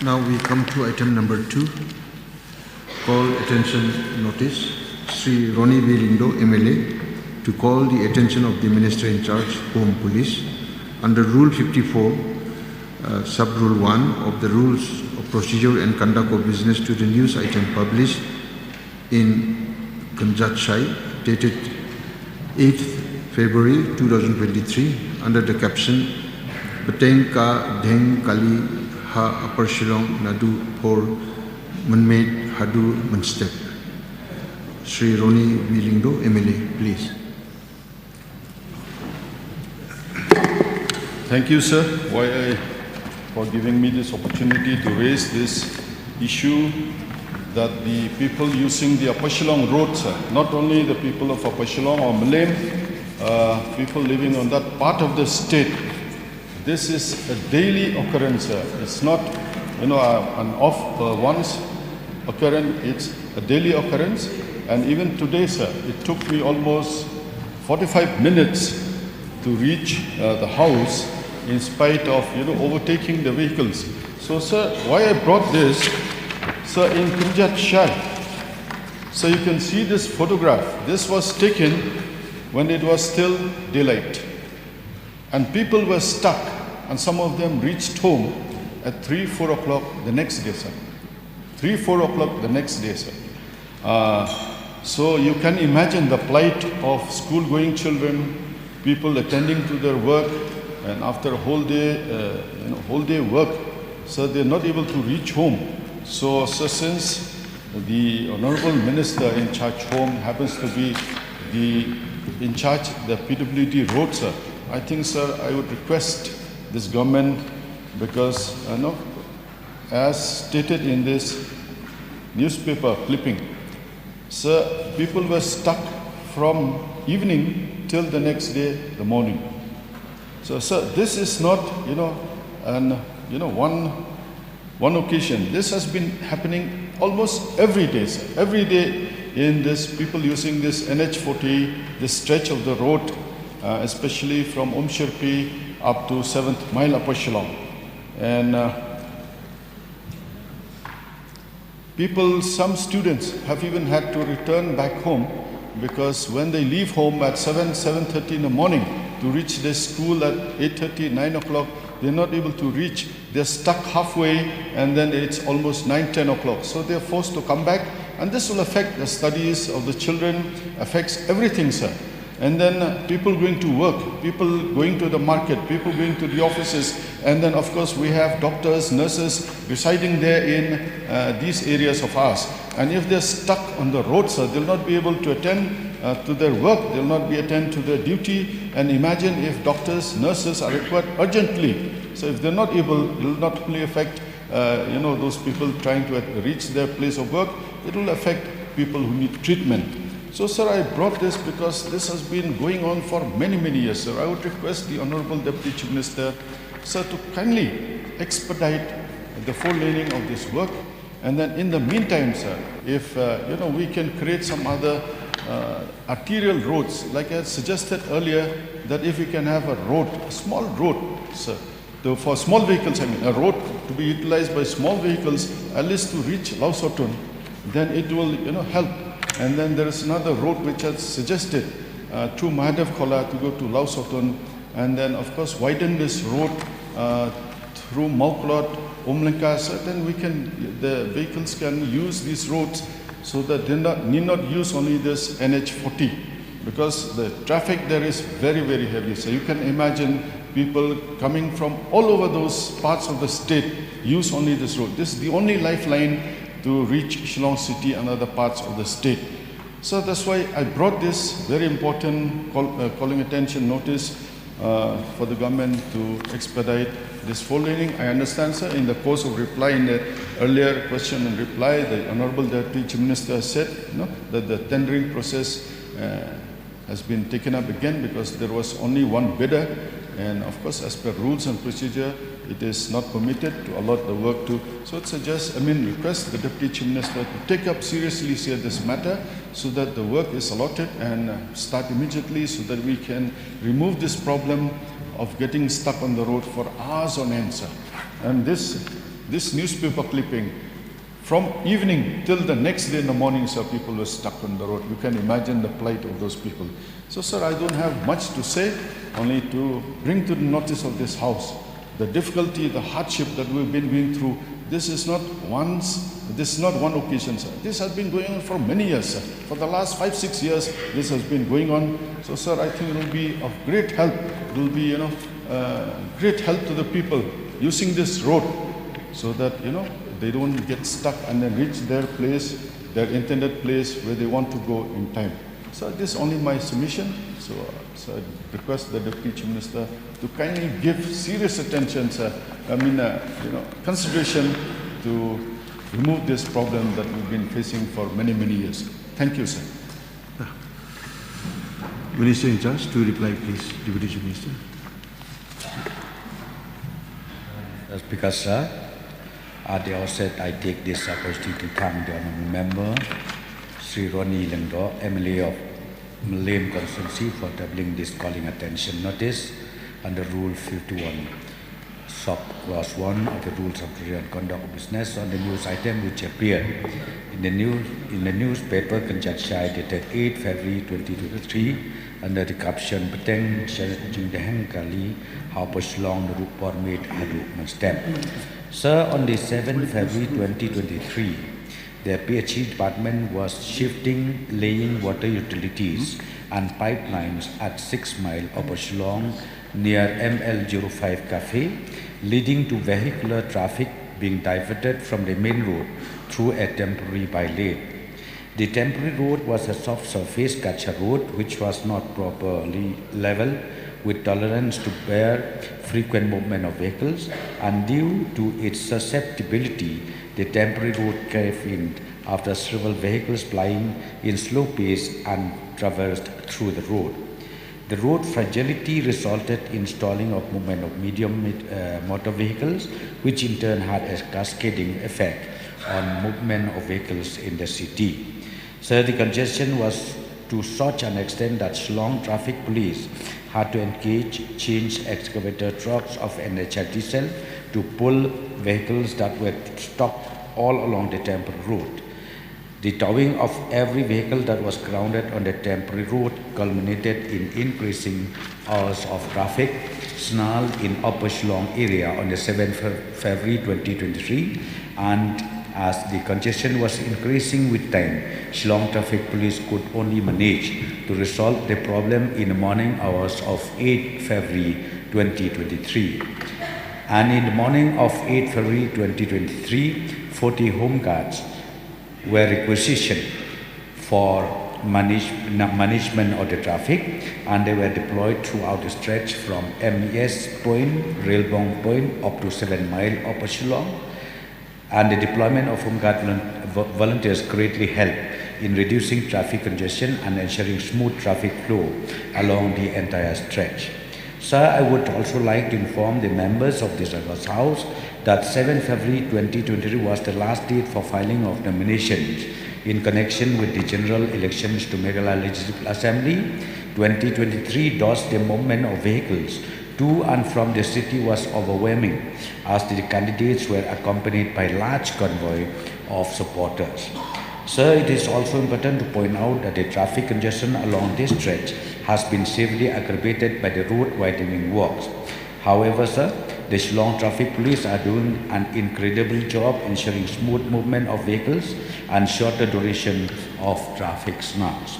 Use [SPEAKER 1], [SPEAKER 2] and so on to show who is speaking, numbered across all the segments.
[SPEAKER 1] Now we come to item number 2, call attention notice. Sri Ronnie Lindo, MLA, to call the attention of the Minister in charge, Home Police, under Rule 54, Sub-Rule 1 of the Rules of Procedure and Conduct of Business to the news item published in Kanjatshai, dated 8th February 2023, under the caption, Pateng ka Dheng kali ha Upper Shillong Nadu por Manmade Hadu Manstep. Sri Ronnie Lindo, MLA, please.
[SPEAKER 2] Thank you, sir, for giving me this opportunity to raise this issue that the people using the Upper Shillong road, sir, not only the people of Upper Shillong or Malayam, people living on that part of the state, this is a daily occurrence, sir. It's not, an off once occurrence, it's a daily occurrence. And even today, sir, it took me almost 45 minutes to reach the house in spite of, overtaking the vehicles. So, sir, why I brought this, sir, in Kanjatshai, so you can see this photograph. This was taken when it was still daylight. And people were stuck, and some of them reached home at 3, 4 o'clock the next day, sir. 3, 4 o'clock the next day, sir. So you can imagine the plight of school-going children, people attending to their work, and after a whole day work, so they're not able to reach home. So, since the Honorable Minister in charge home happens to be in charge the PWD road, sir, I think, sir, I would request this government, because as stated in this newspaper clipping, sir, people were stuck from evening till the next day, the morning. So, sir, this is not, one occasion. This has been happening almost every day, sir. Every day in this, people using this NH40, this stretch of the road, especially from Shirpi up to 7th mile Upper Shillong. And some students have even had to return back home, because when they leave home at 7:30 in the morning to reach their school at 8:30, 9 o'clock, they're not able to reach. They're stuck halfway, and then it's almost 9, 10 o'clock. So they're forced to come back, and this will affect the studies of the children, affects everything, sir. And then people going to work, people going to the market, people going to the offices, and then of course we have doctors, nurses residing there in these areas of ours. And if they're stuck on the road, sir, they'll not be able to attend to their work, they'll not be attend to their duty. And imagine if doctors, nurses are required urgently. So if they're not able, it will not only affect those people trying to reach their place of work, it will affect people who need treatment. So, sir, I brought this because this has been going on for many, many years, sir. I would request the Honorable Deputy Chief Minister, sir, to kindly expedite the four-laning of this work. And then in the meantime, sir, if, we can create some other arterial roads, like I had suggested earlier, that if we can have a road, a small road, sir, for small vehicles, a road to be utilized by small vehicles, at least to reach Lausotun, then it will, help. And then there is another road which I suggested through Mahadev Khola to go to Lausotun, and then of course widen this road through Mauklot, Omlenka, so then the vehicles can use these roads, so that they need not use only this NH40, because the traffic there is very, very heavy. So you can imagine people coming from all over those parts of the state use only this road. This is the only lifeline to reach Shillong city and other parts of the state. So that's why I brought this very important calling attention notice for the government to expedite this four-laning. I understand, sir, in the course of reply, in the earlier question and reply, the Honorable Deputy Chief Minister said that the tendering process has been taken up again because there was only one bidder. And of course, as per rules and procedure, it is not permitted to allot the work to. So it suggests, request the Deputy Chief Minister to take up seriously this matter, so that the work is allotted and start immediately, so that we can remove this problem of getting stuck on the road for hours on end, sir. And this this newspaper clipping, from evening till the next day in the morning, sir, people were stuck on the road. You can imagine the plight of those people. So, sir, I don't have much to say, only to bring to the notice of this House the difficulty, the hardship that we've been going through. This is not one occasion, sir. This has been going on for many years, sir. For the last 5-6 years, this has been going on. So, sir, I think it will be of great help. It will be, great help to the people using this road, so that, they don't get stuck and then reach their place, their intended place where they want to go in time. So this is only my submission. So I request the Deputy Chief Minister to kindly give serious attention, sir, consideration to remove this problem that we've been facing for many, many years. Thank you, sir.
[SPEAKER 1] Minister in charge to reply, please. Deputy Chief Minister.
[SPEAKER 3] Speaker, sir, at the outset, I take this opportunity to thank the honourable member, Sri Ronnie Lengdo, MLA of Malay Constituency, for tabling this calling attention notice under Rule 51, sub-clause 1 of the Rules of Procedure and Conduct of Business on the news item which appeared in the newspaper Kanchachai dated 8 February 2023 under the caption Dheng Jing Dheng Kali Halor Shillong the Rupor made Hadu Stamp. Sir, on the 7th February 2023, the PHE department was laying water utilities and pipelines at 6 Mile of Shillong near ML05 Cafe, leading to vehicular traffic being diverted from the main road through a temporary by-lane. The temporary road was a soft surface Kacha road which was not properly level with tolerance to bear frequent movement of vehicles, and due to its susceptibility, the temporary road caved in after several vehicles plying in slow pace and traversed through the road. The road fragility resulted in stalling of movement of medium motor vehicles, which in turn had a cascading effect on movement of vehicles in the city. So the congestion was to such an extent that Shillong Traffic Police had to change excavator trucks of NHRTCL to pull vehicles that were stopped all along the temporary road. The towing of every vehicle that was grounded on the temporary road culminated in increasing hours of traffic snarled in Upper Shillong area on the 7th February 2023, and as the congestion was increasing with time, Shillong Traffic Police could only manage to resolve the problem in the morning hours of 8 February 2023. And in the morning of 8 February 2023, 40 home guards were requisitioned for management of the traffic, and they were deployed throughout the stretch from MES Point, Railbong Point up to 7 Mile Upper Shillong. And the deployment of home guard volunteers greatly helped in reducing traffic congestion and ensuring smooth traffic flow along the entire stretch. Sir, I would also like to inform the members of this August House that 7 February 2023 was the last date for filing of nominations in connection with the general elections to Meghalaya Legislative Assembly 2023. Thus, the movement of vehicles to and from the city was overwhelming, as the candidates were accompanied by a large convoy of supporters. Sir, it is also important to point out that the traffic congestion along this stretch has been severely aggravated by the road widening works. However, sir, the Shillong Traffic Police are doing an incredible job ensuring smooth movement of vehicles and shorter duration of traffic snarls.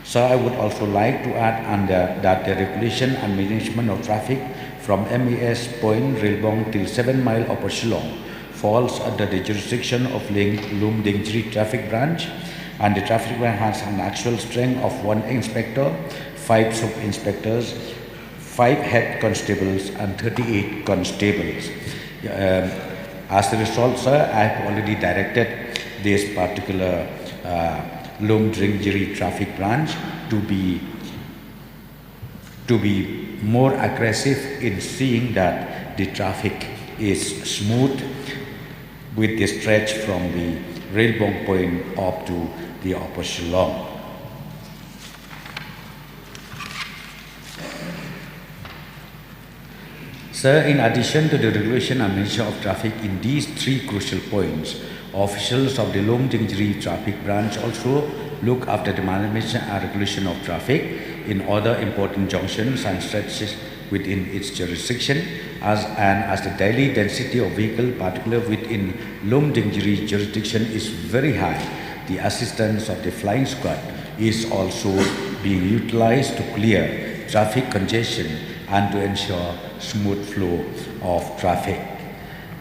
[SPEAKER 3] Sir, I would also like to add that the regulation and management of traffic from MES Point, Railbong till 7 Mile Upper Shillong falls under the jurisdiction of Loom Dingri Traffic Branch, and the traffic branch has an actual strength of 1 inspector, 5 sub-inspectors, 5 head constables and 38 constables. As a result, sir, I have already directed this particular Loom Dingri Traffic Branch to be more aggressive in seeing that the traffic is smooth with the stretch from the Railbong Point up to the Upper Shillong. Sir, in addition to the regulation and management of traffic in these three crucial points, officials of the Long Jing traffic branch also look after the management and regulation of traffic in other important junctions and stretches within its jurisdiction, as the daily density of vehicle, particularly within Long Jing jurisdiction, is very high. The assistance of the flying squad is also being utilized to clear traffic congestion and to ensure smooth flow of traffic.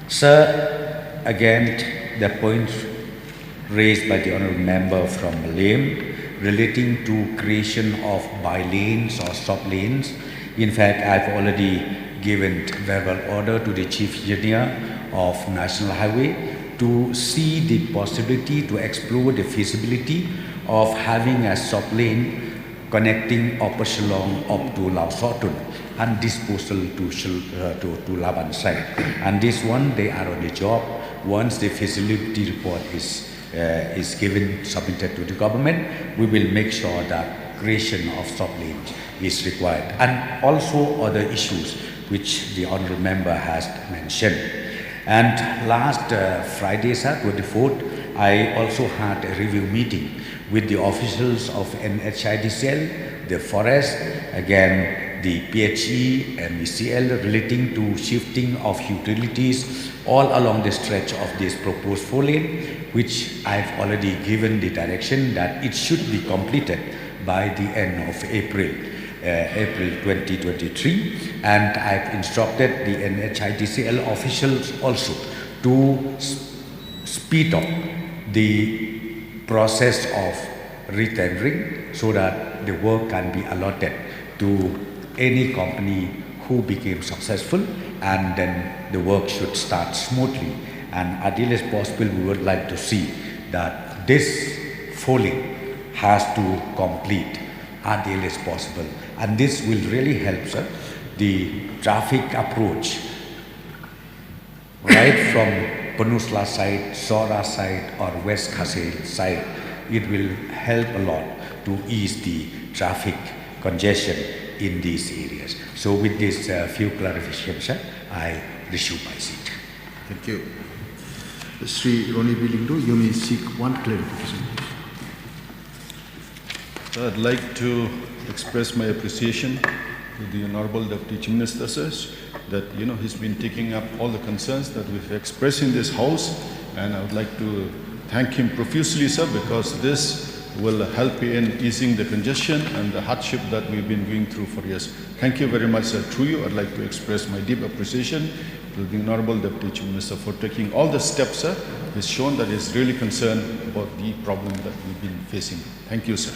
[SPEAKER 3] Sir, again, the point raised by the honourable member from Malem relating to creation of by-lanes or stop lanes. In fact, I've already given verbal order to the Chief Engineer of National Highway to see the possibility to explore the feasibility of having a stop lane connecting Upper Shillong up to Lao Sotun and disposal to Laban side. And this one, they are on the job. Once the feasibility report is given, submitted to the government, we will make sure that creation of stop lanes is required. And also other issues which the honourable member has mentioned. And last Friday, sir, 24th, I also had a review meeting with the officials of NHIDCL, the forest, again the PHE and ECL relating to shifting of utilities all along the stretch of this proposed 4-lane, which I've already given the direction that it should be completed by the end of April 2023, and I've instructed the NHIDCL officials also to speed up the process of retendering so that the work can be allotted to any company who became successful, and then the work should start smoothly. And ideally as possible, we would like to see that this 4-lane has to complete ideally as possible, and this will really help, sir, the traffic approach right from Peninsula side, Sora side or West Khasi side. It will help a lot to ease the traffic congestion in these areas. So with this few clarifications, sir, I resume my seat.
[SPEAKER 1] Thank you. Sri Ronnie Bilindo, you may seek one clarification.
[SPEAKER 2] I'd like to express my appreciation to the Honorable Deputy Chief Minister, sir, that he's been taking up all the concerns that we've expressed in this House, and I would like to thank him profusely, sir, because this will help in easing the congestion and the hardship that we've been going through for years. Thank you very much, sir. Through you, I'd like to express my deep appreciation to the Honorable Deputy Chief Minister for taking all the steps, sir. It's shown that he's really concerned about the problem that we've been facing. Thank you, sir.